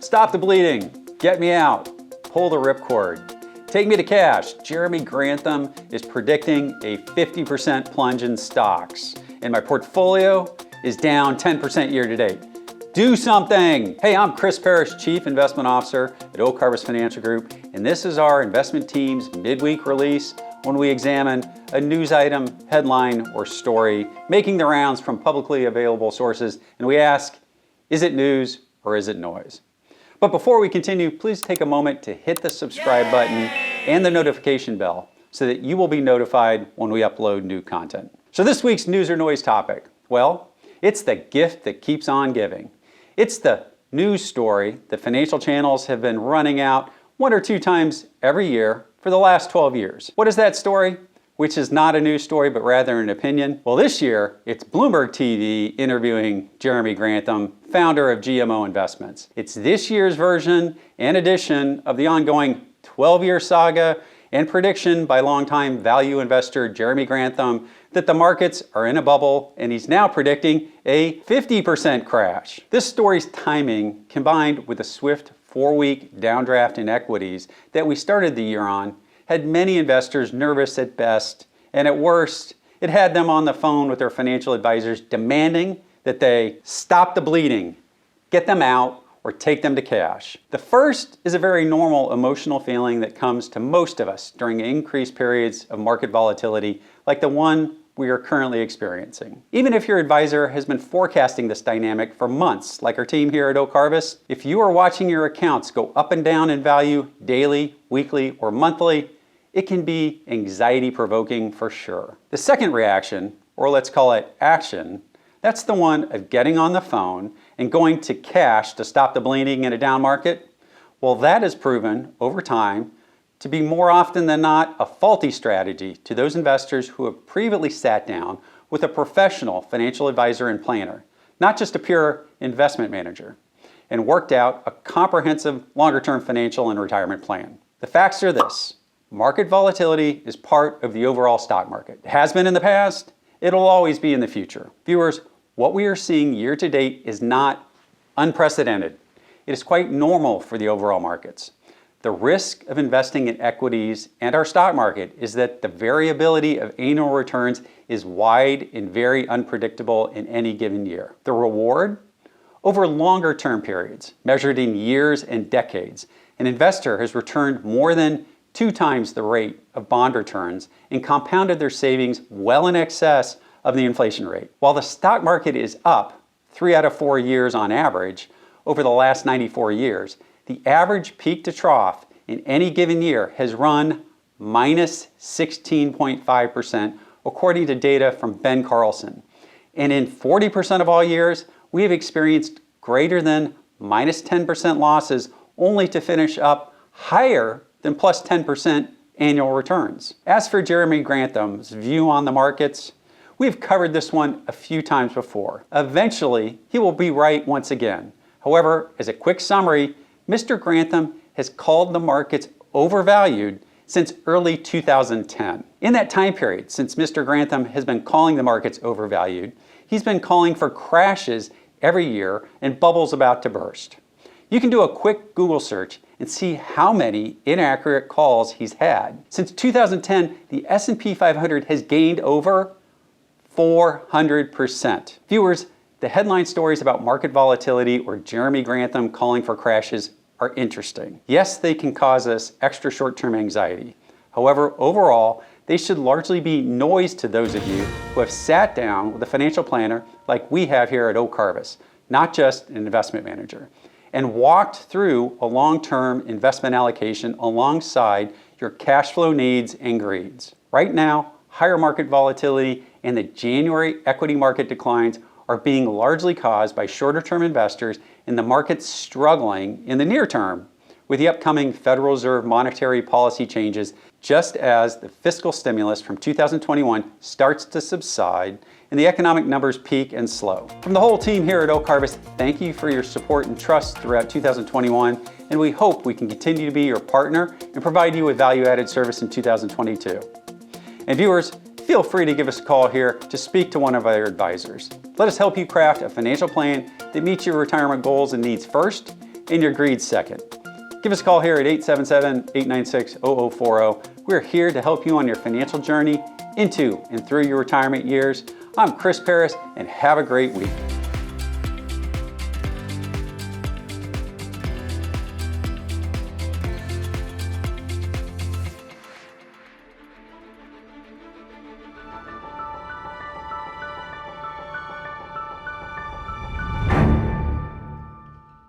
Stop the bleeding. Get me out. Pull the ripcord. Take me to cash. Jeremey Grantham is predicting a 50% plunge in stocks. And my portfolio is down 10% year to date. Do something. Hey, I'm Chris Parrish, Chief Investment Officer at Oak Harvest Financial Group, and this is our investment team's midweek release when we examine a news item, headline, or story making the rounds from publicly available sources, and we ask, is it news or is it noise? But before we continue, please take a moment to hit the subscribe button and the notification bell so that you will be notified when we upload new content. So this week's news or noise topic, well, it's the gift that keeps on giving. It's the news story that financial channels have been running out 1 or 2 times every year for the last 12 years. What is that story? Which is not a news story, but rather an opinion. Well, this year, it's Bloomberg TV interviewing Jeremey Grantham, founder of GMO Investments. It's this year's version and edition of the ongoing 12-year saga and prediction by longtime value investor Jeremey Grantham that the markets are in a bubble, and he's now predicting a 50% crash. This story's timing, combined with a swift 4-week downdraft in equities that we started the year on, had many investors nervous at best, and at worst, it had them on the phone with their financial advisors demanding that they stop the bleeding, get them out, or take them to cash. The first is a very normal emotional feeling that comes to most of us during increased periods of market volatility like the one we are currently experiencing. Even if your advisor has been forecasting this dynamic for months, like our team here at Oak Harvest, if you are watching your accounts go up and down in value daily, weekly, or monthly, it can be anxiety-provoking for sure. The second reaction, or let's call it action, that's the one of getting on the phone and going to cash to stop the bleeding in a down market. Well, that has proven over time to be more often than not a faulty strategy to those investors who have previously sat down with a professional financial advisor and planner, not just a pure investment manager, and worked out a comprehensive longer-term financial and retirement plan. The facts are this: market volatility is part of the overall stock market. It has been in the past, it'll always be in the future. Viewers, what we are seeing year to date is not unprecedented. It is quite normal for the overall markets. The risk of investing in equities and our stock market is that the variability of annual returns is wide and very unpredictable in any given year. The reward? Over longer term periods, measured in years and decades, an investor has returned more than 2 times the rate of bond returns and compounded their savings well in excess of the inflation rate. While the stock market is up 3 out of 4 years on average over the last 94 years, the average peak to trough in any given year has run minus 16.5%, according to data from Ben Carlson. And in 40% of all years, we have experienced greater than minus 10% losses, only to finish up higher than plus 10% annual returns. As for Jeremey Grantham's view on the markets, we've covered this one a few times before. Eventually, he will be right once again. However, as a quick summary, Mr. Grantham has called the markets overvalued since early 2010. In that time period, since Mr. Grantham has been calling the markets overvalued, he's been calling for crashes every year and bubbles about to burst. You can do a quick Google search and see how many inaccurate calls he's had. Since 2010, the S&P 500 has gained over 400%. Viewers, the headline stories about market volatility or Jeremey Grantham calling for crashes are interesting. Yes, they can cause us extra short-term anxiety. However, overall, they should largely be noise to those of you who have sat down with a financial planner like we have here at Oak Harvest, not just an investment manager, and walked through a long-term investment allocation alongside your cash flow needs and greeds. Right now, higher market volatility and the January equity market declines are being largely caused by shorter-term investors and the markets struggling in the near term with the upcoming Federal Reserve monetary policy changes, just as the fiscal stimulus from 2021 starts to subside and the economic numbers peak and slow. From the whole team here at Oak Harvest, thank you for your support and trust throughout 2021, and we hope we can continue to be your partner and provide you with value-added service in 2022. And viewers, feel free to give us a call here to speak to one of our advisors. Let us help you craft a financial plan that meets your retirement goals and needs first, and your greed second. Give us a call here at 877-896-0040. We're here to help you on your financial journey into and through your retirement years. I'm Chris Paris, and have a great week.